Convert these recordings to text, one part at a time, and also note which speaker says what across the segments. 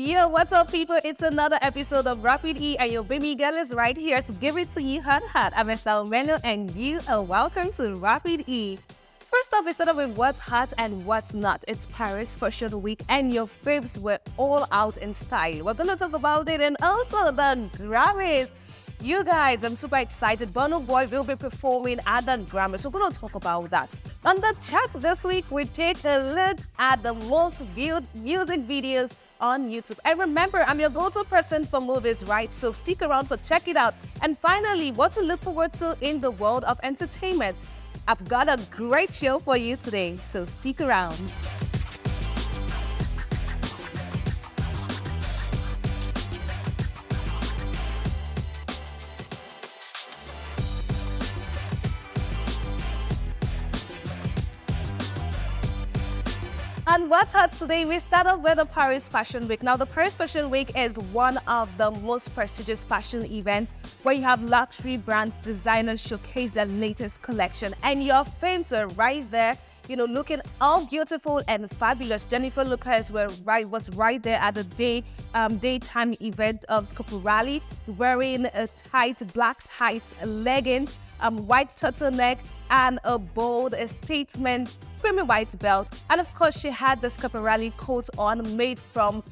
Speaker 1: Yo, what's up, people? It's another episode of Rapid E, and your baby girl is right here to give it to you hot. I'm Estelle Melo, and you are welcome to Rapid E. First off, we start off with what's hot and what's not. It's Paris Fashion Week, and your faves were all out in style. We're going to talk about it, and also the Grammys. You guys, I'm super excited. Burna Boy will be performing at the Grammys. We're going to talk about that. On the chat this week, we take a look at the most viewed music videos on YouTube. And remember, I'm your go-to person for movies, right? So stick around for check it out. And finally, what to look forward to in the world of entertainment. I've got a great show for you today, so stick around. And what's hot today, we start off with the Paris Fashion Week. Now, the Paris Fashion Week is one of the most prestigious fashion events where you have luxury brands, designers showcase their latest collection. And your faves are right there, looking all beautiful and fabulous. Jennifer Lopez was right there at the daytime event of Scoparelli, wearing a black tight leggings, white turtleneck, and a bold statement creamy white belt. And of course, she had the Scoparelli coat on, made from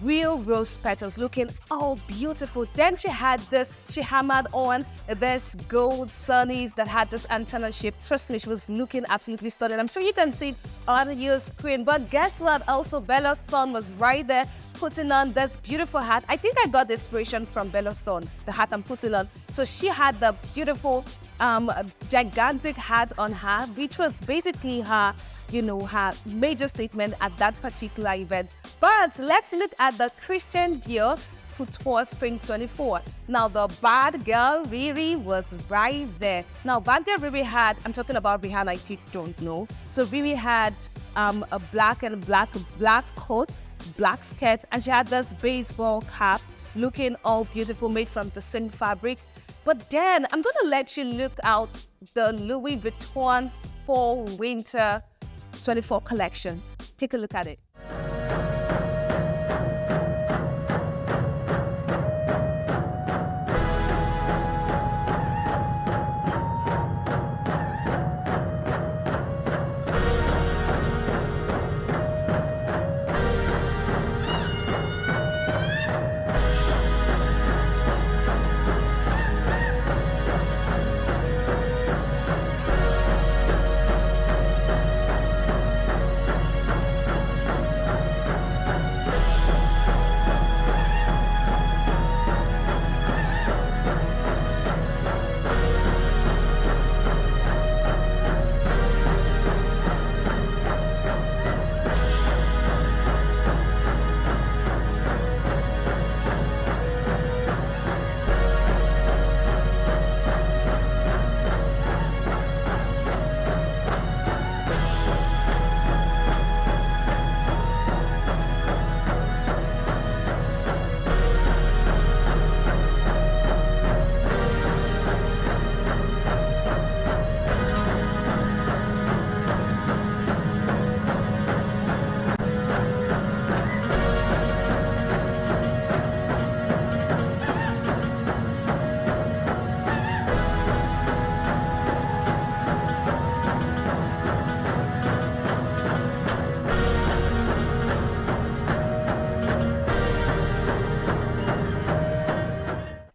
Speaker 1: real rose petals, looking all beautiful. Then she hammered on this gold sunnies that had this antenna shape. Trust me, she was looking absolutely stunning. I'm sure you can see it on your screen. But guess what? Also, Bella Thorne was right there putting on this beautiful hat. I think I got the inspiration from Bella Thorne, the hat I'm putting on. So she had the beautiful gigantic hat on her, which was basically her major statement at that particular event. But let's look at the Christian Dior Couture Spring 24. Now, the bad girl Riri was right there. Now, bad girl Riri had, I'm talking about Rihanna if you don't know. So Riri had a black coat, black skirt, and she had this baseball cap looking all beautiful, made from the same fabric. But then I'm going to let you look out the Louis Vuitton Fall Winter 24 collection. Take a look at it.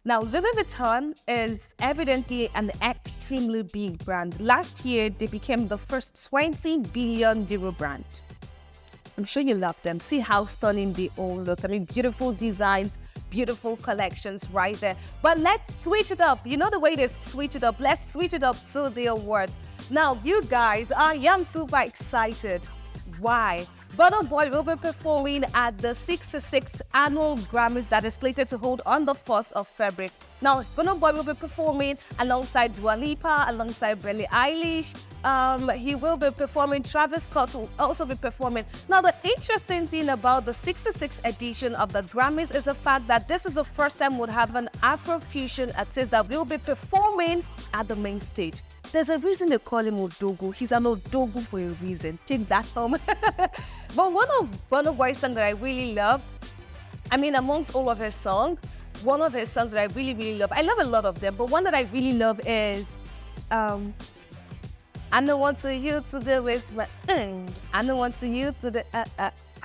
Speaker 1: Now, Louis Vuitton is evidently an extremely big brand. Last year, they became the first 20 billion euro brand. I'm sure you love them. See how stunning they all look. I mean, beautiful designs, beautiful collections right there. But let's switch it up. You know the way they switch it up. Let's switch it up to the awards. Now, you guys, I am super excited. Why? Burna Boy will be performing at the 66th Annual Grammys that is slated to hold on the 4th of February. Now, Burna Boy will be performing alongside Dua Lipa, alongside Billie Eilish. He will be performing, Travis Scott will also be performing. Now, the interesting thing about the 66th edition of the Grammys is the fact that this is the first time we'll have an Afrofusion artist that will be performing at the main stage. There's a reason they call him Odogu. He's an Odogu for a reason. Take that home. But one of Burna Boy's songs that I really love I mean, amongst all of her songs, one of her songs that I really, really love, I love a lot of them, but one that I really love is I don't want to you to the waste, but I don't want to you to the.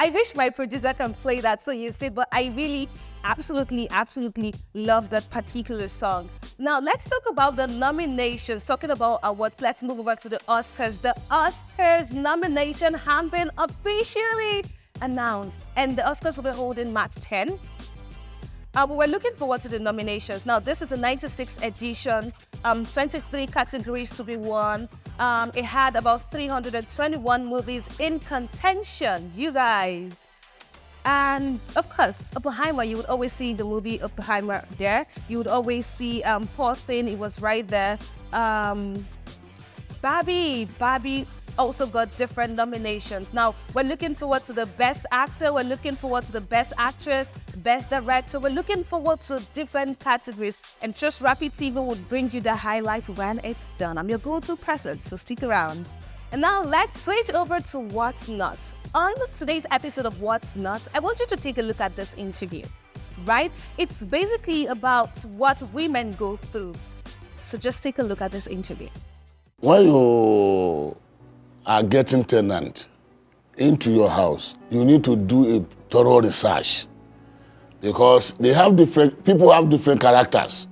Speaker 1: I wish my producer can play that so you see, but I really absolutely love that particular song. Now let's talk about the nominations. Talking about awards, let's move over to the Oscars. The Oscars nomination have been officially announced, and the Oscars will be holding March 10. We're looking forward to the nominations. Now, this is the 96th edition, 23 categories to be won. It had about 321 movies in contention, you guys. And of course, Oppenheimer, you would always see the movie Oppenheimer there. You would always see Poor Thing, it was right there. Barbie also got different nominations. Now, we're looking forward to the Best Actor, we're looking forward to the Best Actress, Best Director, we're looking forward to different categories. And Trust Rapid TV will bring you the highlights when it's done. I'm your go-to person, so stick around. And now let's switch over to What's Not. On today's episode of What's Not, I want you to take a look at this interview, right? It's basically about what women go through. So just take a look at this interview.
Speaker 2: When you are getting tenant into your house, you need to do a thorough research because people have different characters.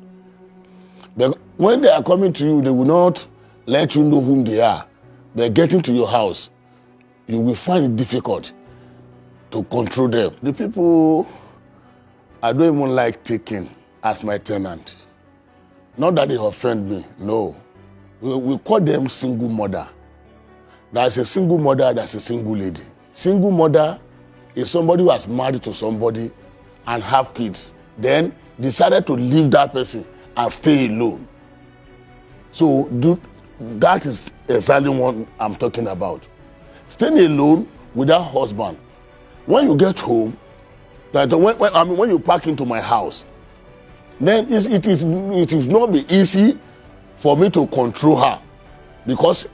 Speaker 2: But when they are coming to you, they will not let you know whom they are. They're getting to your house. You will find it difficult to control them. The people I don't even like taking as my tenant. Not that they offend me, no. We call them single mother. There's a single mother, there's a single lady. Single mother is somebody who has married to somebody and have kids, then decided to leave that person and stay alone. So that is exactly what I'm talking about. Staying alone without husband. When you get home, when you park into my house, then it is not be easy for me to control her because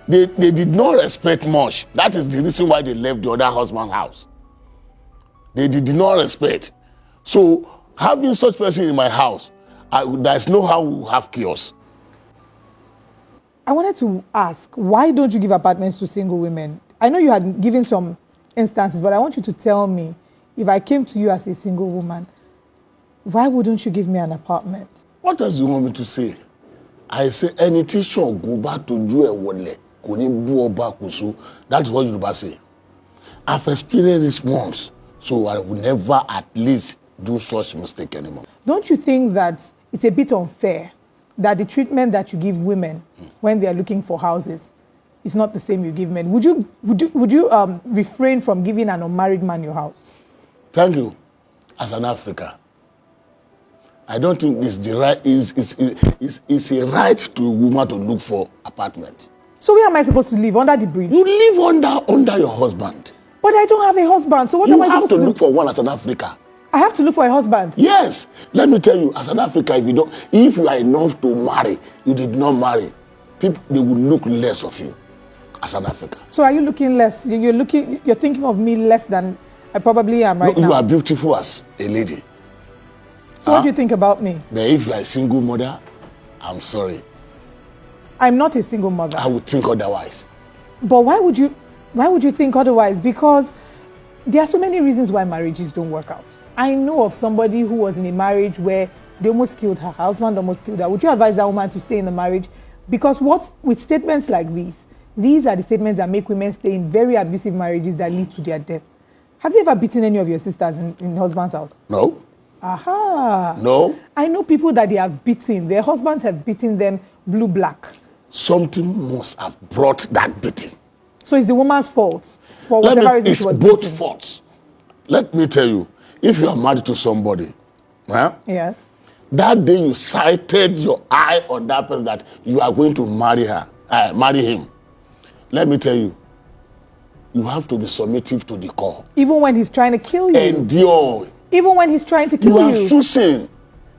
Speaker 2: they did not respect much. That is the reason why they left the other husband's house. They did not respect. So having such person in my house, there's no how we have chaos.
Speaker 3: I wanted to ask, why don't you give apartments to single women? I know you had given some instances, but I want you to tell me, if I came to you as a single woman, why wouldn't you give me an apartment?
Speaker 2: What else do you want me to say? I say, any teacher go back to do a wole. That is what you say. I've experienced this once, so I will never at least do such mistake anymore.
Speaker 3: Don't you think that it's a bit unfair that the treatment that you give women when they are looking for houses is not the same you give men? Would you refrain from giving an unmarried man your house?
Speaker 2: Thank you. As an African, I don't think it's the right it's a right to a woman to look for apartment.
Speaker 3: So where am I supposed to live? Under the bridge?
Speaker 2: You live under your husband.
Speaker 3: But I don't have a husband, so what am I supposed to do?
Speaker 2: You have to look for one as an African.
Speaker 3: I have to look for a husband?
Speaker 2: Yes. Let me tell you, as an African, if you are enough to marry, you did not marry, people, they will look less of you as an African.
Speaker 3: So are you looking less? You're thinking of me less than I probably am right now?
Speaker 2: You are beautiful as a lady.
Speaker 3: So what do you think about me?
Speaker 2: But if you are a single mother, I'm sorry.
Speaker 3: I'm not a single mother.
Speaker 2: I would think otherwise.
Speaker 3: But why would you think otherwise? Because there are so many reasons why marriages don't work out. I know of somebody who was in a marriage where they almost killed her husband, almost killed her. Would you advise that woman to stay in the marriage? Because with statements like these are the statements that make women stay in very abusive marriages that lead to their death. Have you ever beaten any of your sisters in husband's house?
Speaker 2: No.
Speaker 3: Aha.
Speaker 2: No.
Speaker 3: I know people that they have beaten. Their husbands have beaten them blue-black.
Speaker 2: Something must have brought that beating.
Speaker 3: So it's the woman's fault for whatever reason she was beaten.
Speaker 2: It's both faults. Let me tell you, if you are married to somebody,
Speaker 3: yes,
Speaker 2: that day you sighted your eye on that person that you are going to marry him. Let me tell you, you have to be submissive to the call. Even
Speaker 3: when he's trying to kill you.
Speaker 2: Endure.
Speaker 3: Even when he's trying to kill you.
Speaker 2: You have chosen.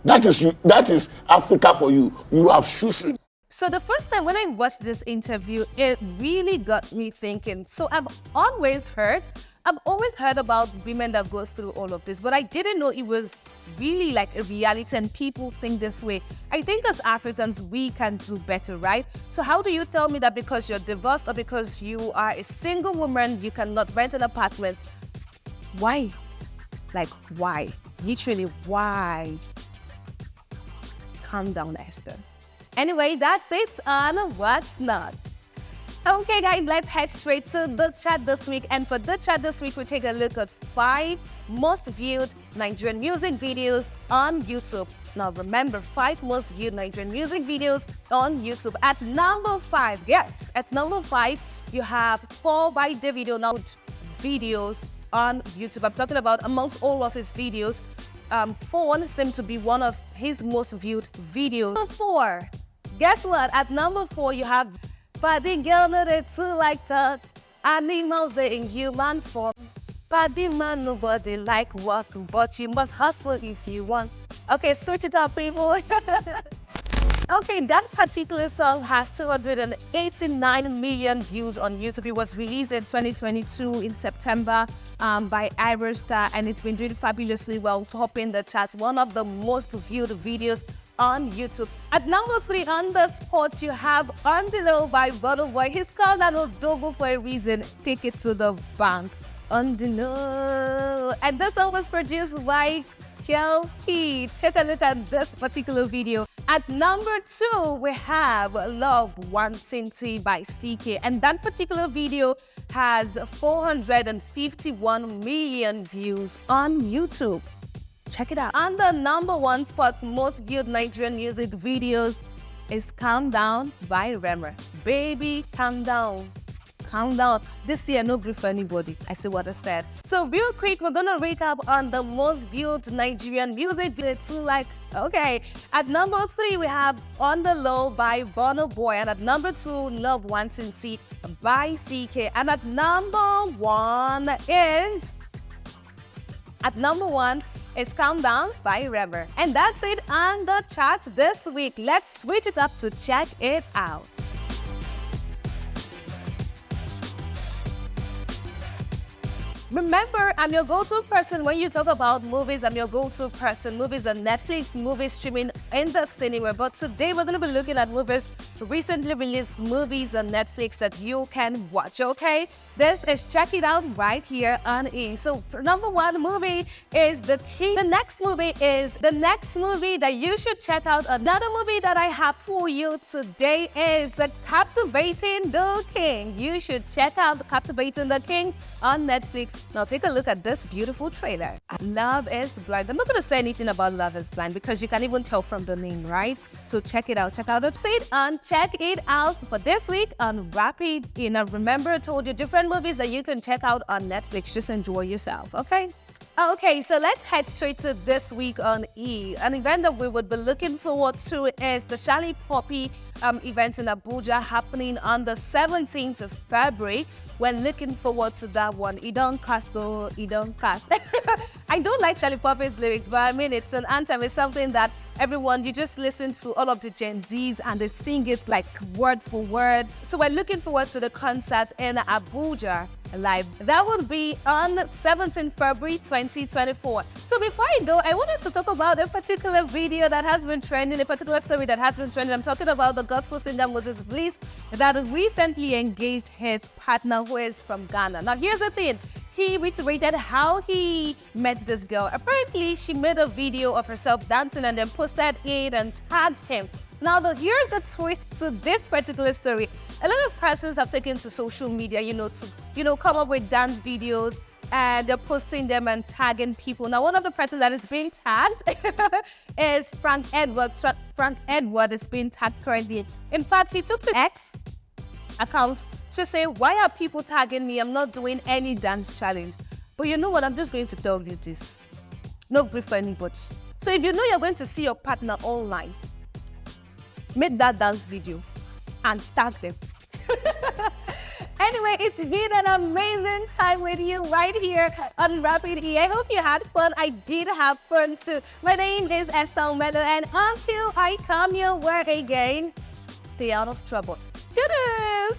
Speaker 2: That is Africa for you. You have chosen.
Speaker 1: So the first time when I watched this interview, it really got me thinking. So I've always heard I've always heard about women that go through all of this, but I didn't know it was really like a reality and people think this way. I think as Africans, we can do better, right? So how do you tell me that because you're divorced or because you are a single woman, you cannot rent an apartment? Why? Like, why? Literally, why? Calm down, Esther. Anyway, that's it on What's Not. Okay, guys, let's head straight to the chat this week. And for the chat this week, we take a look at 5 most viewed Nigerian music videos on YouTube. Now, remember, 5 most viewed Nigerian music videos on YouTube. At number 5, yes, at number 5, you have Fall by Davido now videos on YouTube. I'm talking about amongst all of his videos, Phone seemed to be one of his most viewed videos. Number 4, guess what? At number 4, you have Body girl know they too like talk. Animals they in human form. Body man nobody like work, but you must hustle if you want. Okay, switch it up, people. Okay, that particular song has 289 million views on YouTube. It was released in 2022 in September by Iberstar, and it's been doing fabulously well, topping the charts. One of the most viewed videos on YouTube. At number 3 on the spot, you have On The Low by Burna Boy. He's called an Odogo for a reason. Take it to the bank. On The Low. And this song was produced by Kel Heat. Take a look at this particular video. At number 2, we have Love Wanting Tea by CK. And that particular video has 451 million views on YouTube. Check it out. On the number 1 spot, most viewed Nigerian music videos is Calm Down by Rema. Baby, calm down. Calm down. This year, no grief for anybody. I see what I said. So real quick, we're gonna recap on the most viewed Nigerian music videos. Like, okay. At number 3, we have On The Low by Burna Boy. And at number 2, Love Wanting Tea by CK. And at number 1 is Calm Down by Rema. And that's it on the chart this week. Let's switch it up to check it out. Remember, I'm your go-to person when you talk about movies. I'm your go-to person. Movies on Netflix, movies streaming in the cinema. But today we're going to be looking at movies, recently released movies on Netflix that you can watch, okay? This is Check It Out right here on E. So number 1 movie is The King. The next movie that you should check out. Another movie that I have for you today is Captivating the King. You should check out Captivating the King on Netflix. Now take a look at this beautiful trailer. Love is Blind. I'm not going to say anything about Love is Blind because you can even tell from the name, right? So check it out. Check out the feed and check it out for this week on Rapid. Now remember, I told you different movies that you can check out on Netflix. Just enjoy yourself, okay? Okay, so let's head straight to this week on E. An event that we would be looking forward to is the Charlie Poppy event in Abuja happening on the 17th of February. We're looking forward to that one. It don't cast though, it don't cast. I don't like Charlie Poppy's lyrics, but I mean, it's an anthem. It's something that everyone, you just listen to all of the Gen Zs and they sing it like word for word. So we're looking forward to the concert in Abuja live. That will be on 17th February 2024. So before I go, I want us to talk about a particular video that has been trending, a particular story that has been trending. I'm talking about the gospel singer Moses Bliss that recently engaged his partner who is from Ghana. Now here's the thing. He reiterated how he met this girl. Apparently, she made a video of herself dancing and then posted it and tagged him. Now, here's the twist to this particular story. A lot of persons have taken to social media, to come up with dance videos, and they're posting them and tagging people. Now, one of the persons that is being tagged is Frank Edward. Frank Edward is being tagged currently. In fact, he took to X account to say, why are people tagging me? I'm not doing any dance challenge. But you know what? I'm just going to tell you this. No grief for anybody. So if you know you're going to see your partner online, make that dance video and tag them. Anyway, it's been an amazing time with you right here on Rapid E. I hope you had fun. I did have fun too. My name is Estelle Mello, and until I come your way again, stay out of trouble. Cheers!